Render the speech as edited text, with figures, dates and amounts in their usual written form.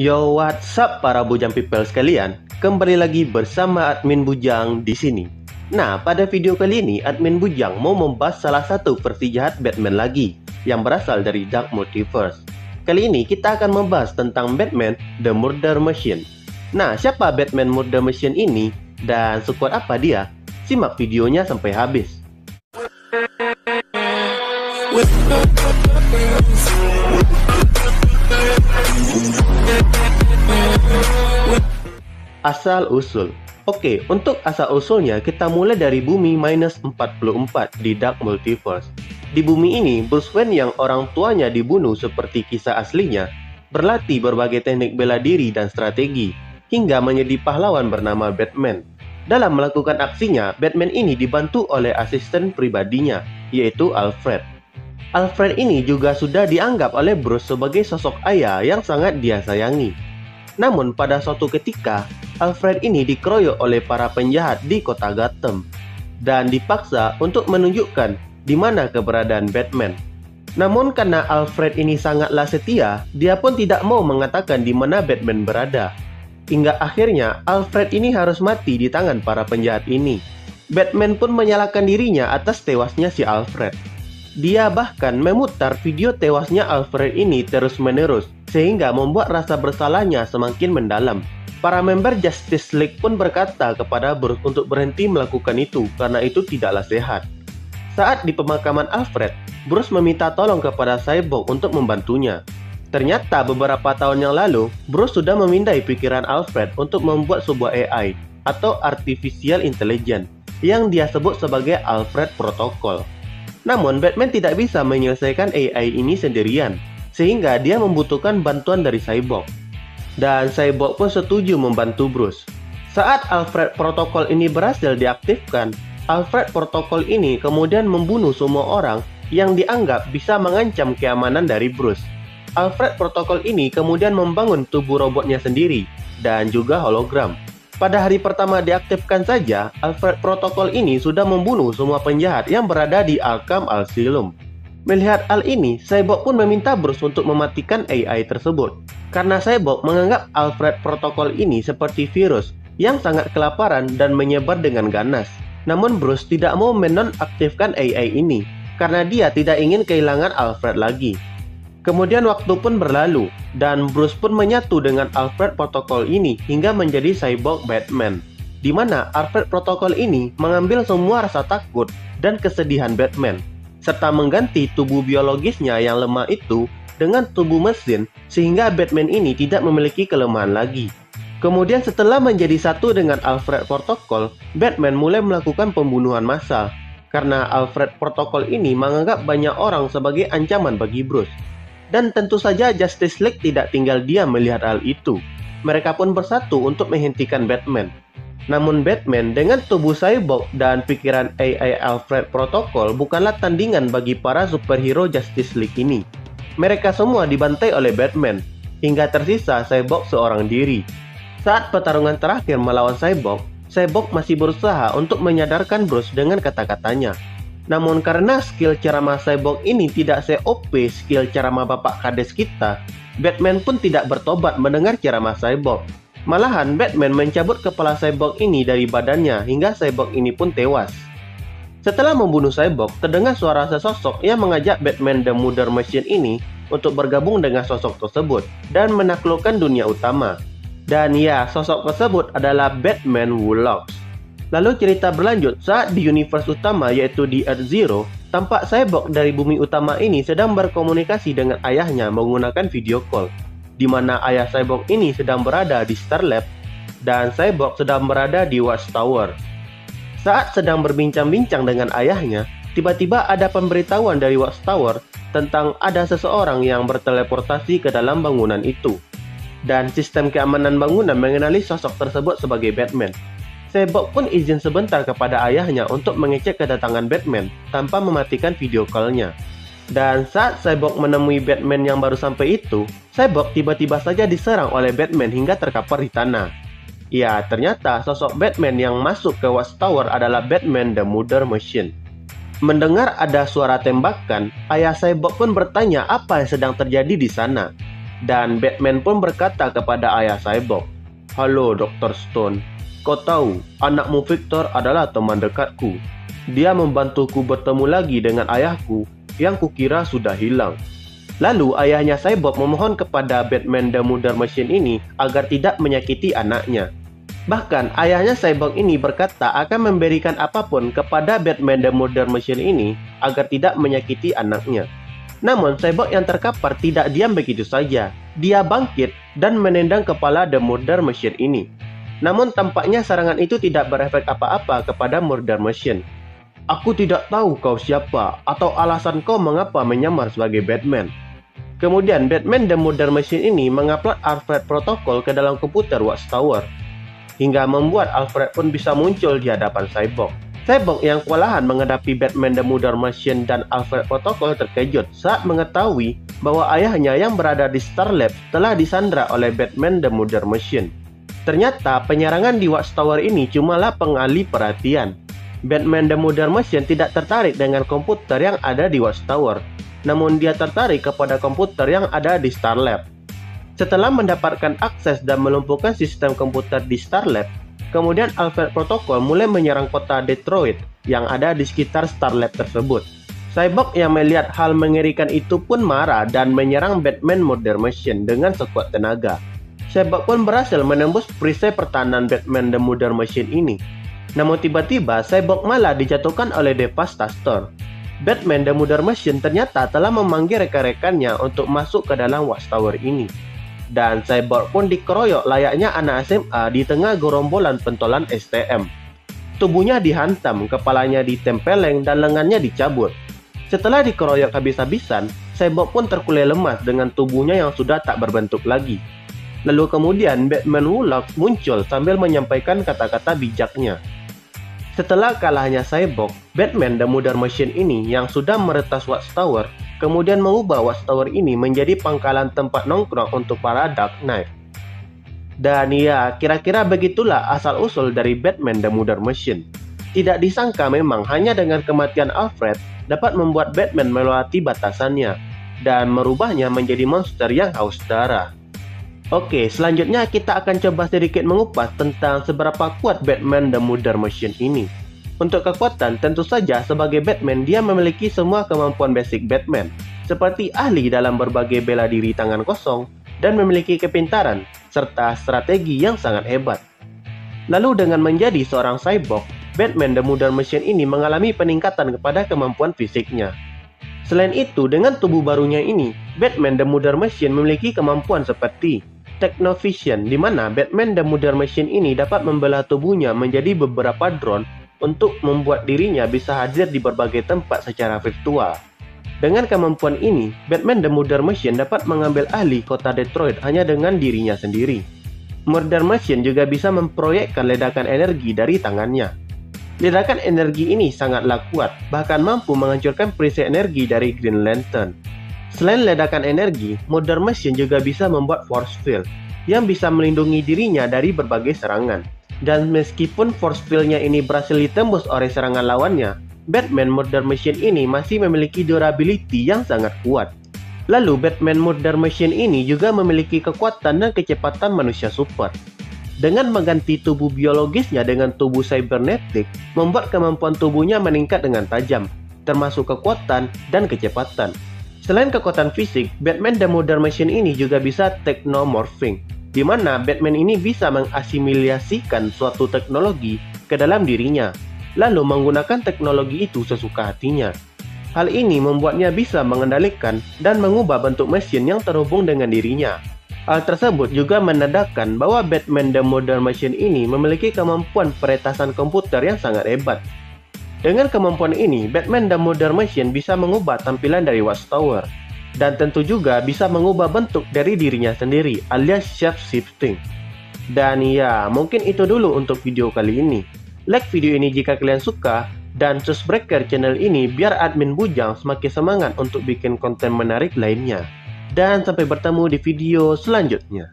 Yo, what's up para Bujang people sekalian? Kembali lagi bersama admin Bujang di sini. Nah, pada video kali ini admin Bujang mau membahas salah satu versi jahat Batman lagi yang berasal dari Dark Multiverse. Kali ini kita akan membahas tentang Batman The Murder Machine. Nah, siapa Batman Murder Machine ini dan sekuat apa dia? Simak videonya sampai habis. Asal-usul. Oke, untuk asal-usulnya kita mulai dari bumi -44 di Dark Multiverse. Di bumi ini, Bruce Wayne yang orang tuanya dibunuh seperti kisah aslinya, berlatih berbagai teknik bela diri dan strategi, hingga menjadi pahlawan bernama Batman. Dalam melakukan aksinya, Batman ini dibantu oleh asisten pribadinya, yaitu Alfred. Alfred ini juga sudah dianggap oleh Bruce sebagai sosok ayah yang sangat dia sayangi. Namun pada suatu ketika, Alfred ini dikeroyok oleh para penjahat di kota Gotham dan dipaksa untuk menunjukkan di mana keberadaan Batman. Namun karena Alfred ini sangatlah setia, dia pun tidak mau mengatakan di mana Batman berada. Hingga akhirnya Alfred ini harus mati di tangan para penjahat ini. Batman pun menyalahkan dirinya atas tewasnya si Alfred. Dia bahkan memutar video tewasnya Alfred ini terus-menerus, sehingga membuat rasa bersalahnya semakin mendalam. Para member Justice League pun berkata kepada Bruce untuk berhenti melakukan itu karena itu tidaklah sehat. Saat di pemakaman Alfred, Bruce meminta tolong kepada Cyborg untuk membantunya. Ternyata beberapa tahun yang lalu, Bruce sudah memindai pikiran Alfred untuk membuat sebuah AI atau Artificial Intelligence yang dia sebut sebagai Alfred Protocol. Namun Batman tidak bisa menyelesaikan AI ini sendirian, sehingga dia membutuhkan bantuan dari Cyborg. Dan Cyborg pun setuju membantu Bruce. Saat Alfred Protocol ini berhasil diaktifkan, Alfred Protocol ini kemudian membunuh semua orang yang dianggap bisa mengancam keamanan dari Bruce. Alfred Protocol ini kemudian membangun tubuh robotnya sendiri dan juga hologram. Pada hari pertama diaktifkan saja, Alfred Protocol ini sudah membunuh semua penjahat yang berada di Arkham Asylum. Melihat hal ini, Cyborg pun meminta Bruce untuk mematikan AI tersebut. Karena Cyborg menganggap Alfred Protocol ini seperti virus yang sangat kelaparan dan menyebar dengan ganas. Namun Bruce tidak mau menonaktifkan AI ini karena dia tidak ingin kehilangan Alfred lagi. Kemudian waktu pun berlalu dan Bruce pun menyatu dengan Alfred Protocol ini hingga menjadi Cyborg Batman, di mana Alfred Protocol ini mengambil semua rasa takut dan kesedihan Batman, serta mengganti tubuh biologisnya yang lemah itu dengan tubuh mesin sehingga Batman ini tidak memiliki kelemahan lagi. Kemudian setelah menjadi satu dengan Alfred Protocol, Batman mulai melakukan pembunuhan massal karena Alfred Protocol ini menganggap banyak orang sebagai ancaman bagi Bruce. Dan tentu saja Justice League tidak tinggal diam melihat hal itu. Mereka pun bersatu untuk menghentikan Batman. Namun Batman dengan tubuh cyborg dan pikiran AI Alfred Protocol bukanlah tandingan bagi para superhero Justice League ini. Mereka semua dibantai oleh Batman, hingga tersisa Cyborg seorang diri. Saat pertarungan terakhir melawan Cyborg, Cyborg masih berusaha untuk menyadarkan Bruce dengan kata-katanya. Namun karena skill ceramah Cyborg ini tidak se-OP skill ceramah Bapak Kades kita, Batman pun tidak bertobat mendengar ceramah Cyborg. Malahan Batman mencabut kepala Cyborg ini dari badannya hingga Cyborg ini pun tewas. Setelah membunuh Cyborg, terdengar suara sesosok yang mengajak Batman The Murder Machine ini untuk bergabung dengan sosok tersebut dan menaklukkan dunia utama. Dan ya, sosok tersebut adalah Batman Warlocks. Lalu cerita berlanjut saat di universe utama yaitu di Earth Zero, tampak Cyborg dari bumi utama ini sedang berkomunikasi dengan ayahnya menggunakan video call, di mana ayah Cyborg ini sedang berada di Star Lab dan Cyborg sedang berada di Watchtower. Saat sedang berbincang-bincang dengan ayahnya, tiba-tiba ada pemberitahuan dari Watchtower tentang ada seseorang yang berteleportasi ke dalam bangunan itu. Dan sistem keamanan bangunan mengenali sosok tersebut sebagai Batman. Cyborg pun izin sebentar kepada ayahnya untuk mengecek kedatangan Batman tanpa mematikan video call-nya. Dan saat Cyborg menemui Batman yang baru sampai itu, Cyborg tiba-tiba saja diserang oleh Batman hingga terkapar di tanah. Ya, ternyata sosok Batman yang masuk ke Watchtower adalah Batman The Murder Machine. Mendengar ada suara tembakan, ayah Cyborg pun bertanya apa yang sedang terjadi di sana. Dan Batman pun berkata kepada ayah Cyborg, "Halo Dr. Stone, kau tahu anakmu Victor adalah teman dekatku. Dia membantuku bertemu lagi dengan ayahku yang kukira sudah hilang." Lalu ayahnya Cyborg memohon kepada Batman The Murder Machine ini agar tidak menyakiti anaknya. Bahkan ayahnya Cyborg ini berkata akan memberikan apapun kepada Batman The Murder Machine ini agar tidak menyakiti anaknya. Namun Cyborg yang terkapar tidak diam begitu saja. Dia bangkit dan menendang kepala The Murder Machine ini. Namun tampaknya serangan itu tidak berefek apa-apa kepada Murder Machine. "Aku tidak tahu kau siapa atau alasan kau mengapa menyamar sebagai Batman." Kemudian Batman The Murder Machine ini mengupload Alfred protokol ke dalam komputer Watchtower, hingga membuat Alfred pun bisa muncul di hadapan Cyborg. Cyborg yang kewalahan menghadapi Batman The Murder Machine dan Alfred protokol terkejut saat mengetahui bahwa ayahnya yang berada di Star Lab telah disandra oleh Batman The Murder Machine. Ternyata penyerangan di Watchtower ini cumalah pengalih perhatian. Batman The Murder Machine tidak tertarik dengan komputer yang ada di Watchtower, namun dia tertarik kepada komputer yang ada di Star Lab. Setelah mendapatkan akses dan melumpuhkan sistem komputer di Star Lab, kemudian Alfred Protocol mulai menyerang kota Detroit yang ada di sekitar Star Lab tersebut. Cyborg yang melihat hal mengerikan itu pun marah dan menyerang Batman Murder Machine dengan sekuat tenaga. Cyborg pun berhasil menembus perisai pertahanan Batman The Murder Machine ini. Namun tiba-tiba Cyborg malah dijatuhkan oleh Devastator. Batman The Murder Machine ternyata telah memanggil rekan-rekannya untuk masuk ke dalam Watchtower ini. Dan Cyborg pun dikeroyok layaknya anak SMA di tengah gerombolan pentolan STM. Tubuhnya dihantam, kepalanya ditempeleng, dan lengannya dicabut. Setelah dikeroyok habis-habisan, Cyborg pun terkulai lemas dengan tubuhnya yang sudah tak berbentuk lagi. Lalu kemudian Batman Wulak muncul sambil menyampaikan kata-kata bijaknya. Setelah kalahnya Cyborg, Batman The Murder Machine ini yang sudah meretas Watchtower kemudian mengubah Watchtower ini menjadi pangkalan tempat nongkrong untuk para Dark Knight. Dan ya, kira-kira begitulah asal-usul dari Batman The Murder Machine. Tidak disangka memang hanya dengan kematian Alfred dapat membuat Batman melewati batasannya dan merubahnya menjadi monster yang haus darah. Oke, selanjutnya kita akan coba sedikit mengupas tentang seberapa kuat Batman The Murder Machine ini. Untuk kekuatan, tentu saja sebagai Batman dia memiliki semua kemampuan basic Batman, seperti ahli dalam berbagai bela diri tangan kosong, dan memiliki kepintaran, serta strategi yang sangat hebat. Lalu dengan menjadi seorang cyborg, Batman The Murder Machine ini mengalami peningkatan kepada kemampuan fisiknya. Selain itu, dengan tubuh barunya ini, Batman The Murder Machine memiliki kemampuan seperti Technovision, di mana Batman The Murder Machine ini dapat membelah tubuhnya menjadi beberapa drone untuk membuat dirinya bisa hadir di berbagai tempat secara virtual. Dengan kemampuan ini, Batman The Murder Machine dapat mengambil alih kota Detroit hanya dengan dirinya sendiri. Murder Machine juga bisa memproyekkan ledakan energi dari tangannya. Ledakan energi ini sangatlah kuat, bahkan mampu menghancurkan perisai energi dari Green Lantern. Selain ledakan energi, Murder Machine juga bisa membuat force field yang bisa melindungi dirinya dari berbagai serangan. Dan meskipun force field-nya ini berhasil ditembus oleh serangan lawannya, Batman Murder Machine ini masih memiliki durability yang sangat kuat. Lalu Batman Murder Machine ini juga memiliki kekuatan dan kecepatan manusia super. Dengan mengganti tubuh biologisnya dengan tubuh cybernetik, membuat kemampuan tubuhnya meningkat dengan tajam, termasuk kekuatan dan kecepatan. Selain kekuatan fisik, Batman The Murder Machine ini juga bisa technomorphing, di mana Batman ini bisa mengasimilasikan suatu teknologi ke dalam dirinya, lalu menggunakan teknologi itu sesuka hatinya. Hal ini membuatnya bisa mengendalikan dan mengubah bentuk mesin yang terhubung dengan dirinya. Hal tersebut juga menandakan bahwa Batman The Murder Machine ini memiliki kemampuan peretasan komputer yang sangat hebat. Dengan kemampuan ini, Batman The Murder Machine bisa mengubah tampilan dari Watchtower, dan tentu juga bisa mengubah bentuk dari dirinya sendiri alias shape-shifting. Dan ya, mungkin itu dulu untuk video kali ini. Like video ini jika kalian suka, dan subscribe channel ini biar admin Bujang semakin semangat untuk bikin konten menarik lainnya. Dan sampai bertemu di video selanjutnya.